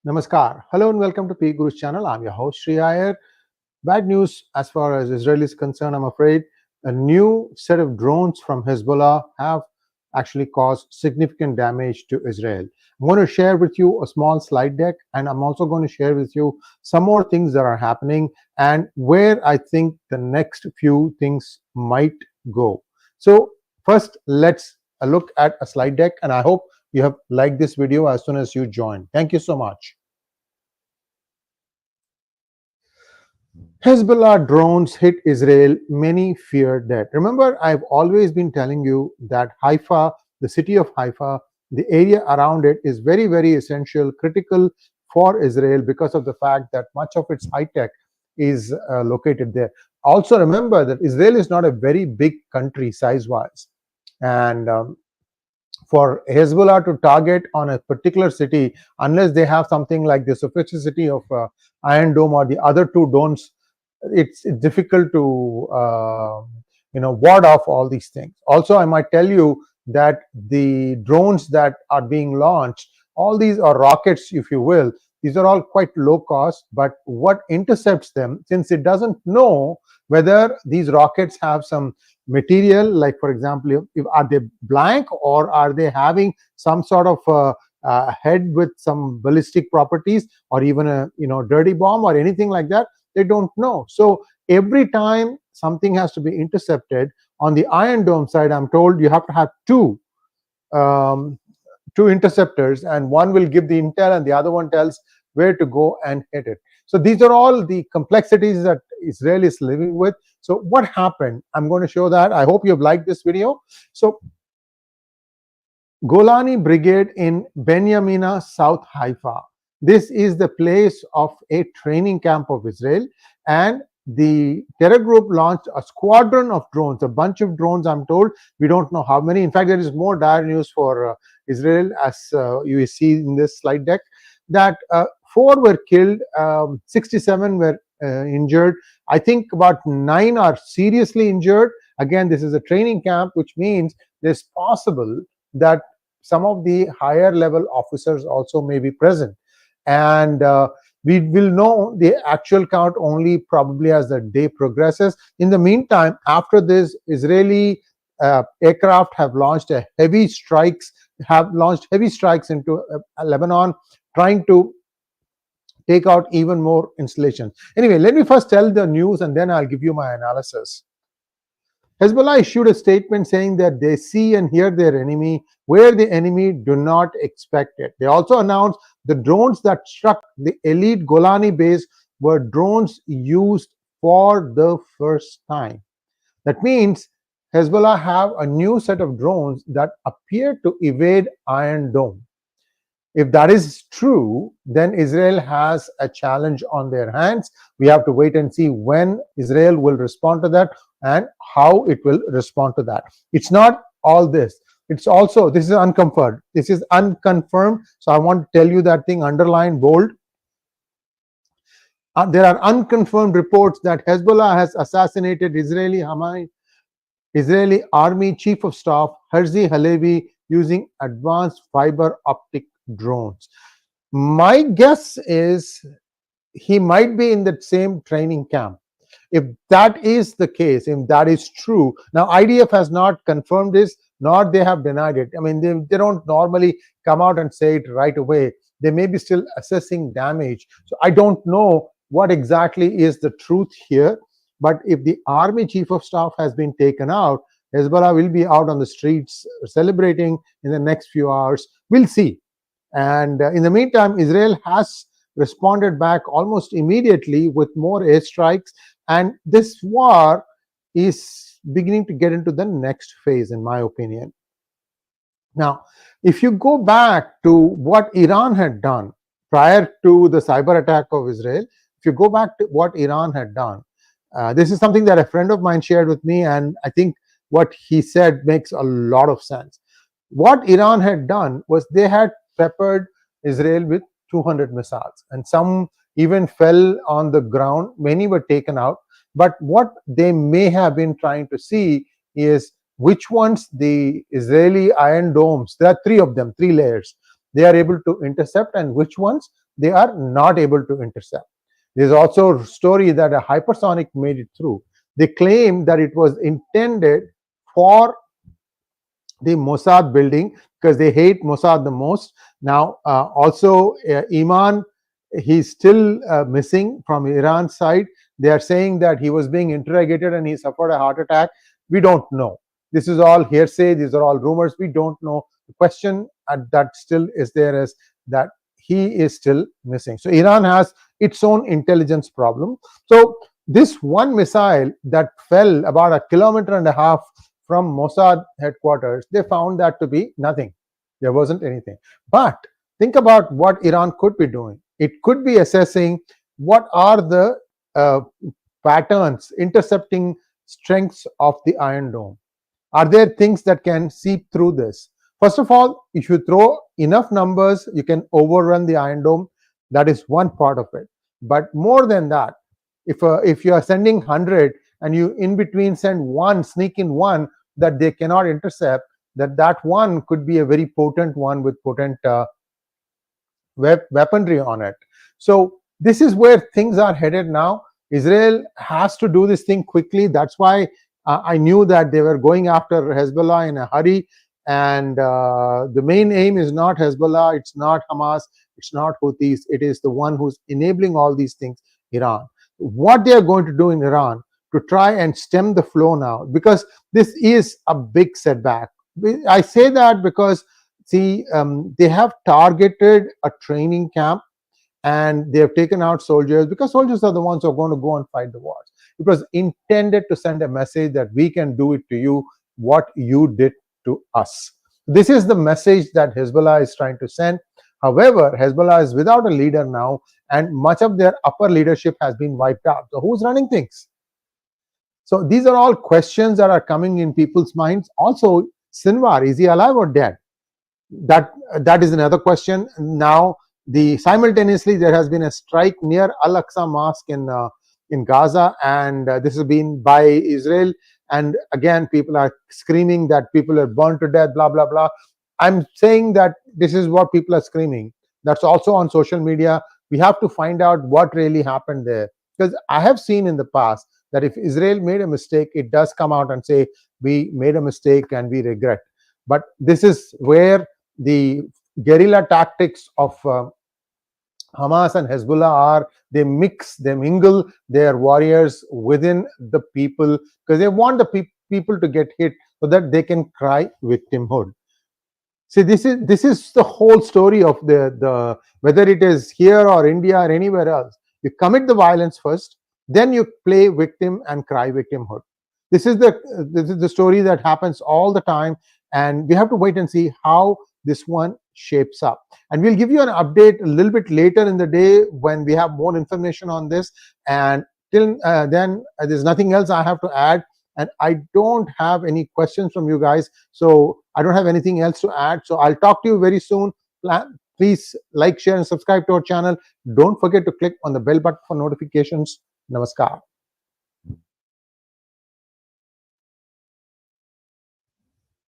Namaskar. Hello and welcome to PGurus channel. I'm your host Sree Iyer. Bad news as far as Israel is concerned, I'm afraid. A new set of drones from Hezbollah have actually caused significant damage to Israel. I'm going to share with you a small slide deck, and I'm also going to share with you some more things that are happening and where I think the next few things might go. So first, let's look at a slide deck, and I hope you have liked this video as soon as you join. Thank you so much. Hezbollah drones hit Israel, many fear death. Remember, I've always been telling you that Haifa, the city of Haifa, the area around it is very, very essential, critical for Israel because of the fact that much of its high tech is located there. Also remember that Israel is not a very big country size-wise, and for Hezbollah to target on a particular city, unless they have something like the sophisticity of Iron Dome or the other two domes, it's difficult to ward off all these things. Also, I might tell you that the drones that are being launched, all these are rockets, if you will. These are all quite low cost, but what intercepts them, since it doesn't know whether these rockets have some material, like for example, are they blank or are they having some sort of head with some ballistic properties, or even a dirty bomb or anything like that, they don't know. So every time something has to be intercepted on the Iron Dome side, I'm told you have to have two interceptors, and one will give the intel and the other one tells where to go and hit it. So these are all the complexities that Israel is living with. So what happened? I'm going to show that. I hope you've liked this video. So Golani Brigade in Binyamina, South Haifa. This is the place of a training camp of Israel, and the terror group launched a squadron of drones, a bunch of drones, I'm told. We don't know how many. In fact, there is more dire news for Israel, as you see in this slide deck, that 4 were killed, 67 were injured. I think about 9 are seriously injured. Again, this is a training camp, which means it's possible that some of the higher level officers also may be present. And we will know the actual count only probably as the day progresses. In the meantime, after this, Israeli aircraft have launched heavy strikes into Lebanon, trying to take out even more installations. Anyway, let me first tell the news and then I'll give you my analysis. Hezbollah issued a statement saying that they see and hear their enemy where the enemy do not expect it. They also announced the drones that struck the elite Golani base were drones used for the first time. That means Hezbollah have a new set of drones that appear to evade Iron Dome. If that is true, then Israel has a challenge on their hands. We have to wait and see when Israel will respond to that and how it will respond to that. It's not all this. It's also, this is unconfirmed. This is unconfirmed. So I want to tell you that thing, underline, bold. There are unconfirmed reports that Hezbollah has assassinated Israeli Army Chief of Staff 𝗤𝙑𝙬 𝗫𝗫 using advanced fiber optic drones. My guess is he might be in that same training camp. If that is the case, if that is true, now IDF has not confirmed this, nor they have denied it. I mean, they don't normally come out and say it right away. They may be still assessing damage. So I don't know what exactly is the truth here. But if the Army Chief of Staff has been taken out, Hezbollah will be out on the streets celebrating in the next few hours. We'll see. And in the meantime, Israel has responded back almost immediately with more airstrikes. And this war is beginning to get into the next phase, in my opinion. Now, if you go back to what Iran had done prior to the cyber attack of Israel, if you go back to what Iran had done, this is something that a friend of mine shared with me, and I think what he said makes a lot of sense. What Iran had done was they had peppered Israel with 200 missiles, and some even fell on the ground. Many were taken out. But what they may have been trying to see is which ones the Israeli Iron Domes, there are 3 of them, 3 layers. they are able to intercept and which ones they are not able to intercept. There's also a story that a hypersonic made it through. They claim that it was intended for the Mossad building because they hate Mossad the most. Now, also Iman, he's still missing from Iran's side. They are saying that he was being interrogated and he suffered a heart attack. We don't know. This is all hearsay. These are all rumors. We don't know. The question that still is there is that he is still missing. So Iran has its own intelligence problem. So this one missile that fell about 1.5 kilometers from Mossad headquarters, they found that to be nothing. There wasn't anything. But think about what Iran could be doing. It could be assessing what are the patterns, intercepting strengths of the Iron Dome. Are there things that can seep through this? First of all, if you throw enough numbers, you can overrun the Iron Dome. That is one part of it. But more than that, if you are sending 100 and you in between send one, sneak in one that they cannot intercept, that one could be a very potent one with potent weaponry on it. So this is where things are headed now. Israel has to do this thing quickly. That's why I knew that they were going after Hezbollah in a hurry. And the main aim is not Hezbollah, it's not Hamas, it's not Houthis, it is the one who's enabling all these things, Iran. What they are going to do in Iran to try and stem the flow now, because this is a big setback. I say that because, see, they have targeted a training camp and they have taken out soldiers because soldiers are the ones who are going to go and fight the wars. It was intended to send a message that we can do it to you what you did to us. This is the message that Hezbollah is trying to send. However, Hezbollah is without a leader now, and much of their upper leadership has been wiped out. So who's running things? So these are all questions that are coming in people's minds. Also, Sinwar, is he alive or dead? That is another question. Now, simultaneously there has been a strike near Al-Aqsa Mosque in Gaza, and this has been by Israel. And again, people are screaming that people are burned to death, blah, blah, blah. I'm saying that this is what people are screaming. That's also on social media. We have to find out what really happened there. Because I have seen in the past that if Israel made a mistake, it does come out and say, we made a mistake and we regret. But this is where the guerrilla tactics of Hamas and Hezbollah are. They mix, they mingle their warriors within the people because they want the people to get hit so that they can cry victimhood. See, this is the whole story of the whether it is here or India or anywhere else. You commit the violence first, then you play victim and cry victimhood. This is the story that happens all the time, and we have to wait and see how this one shapes up. And we'll give you an update a little bit later in the day when we have more information on this. And till then, there's nothing else I have to add. And I don't have any questions from you guys. So I don't have anything else to add. So I'll talk to you very soon. Please like, share, and subscribe to our channel. Don't forget to click on the bell button for notifications. Namaskar.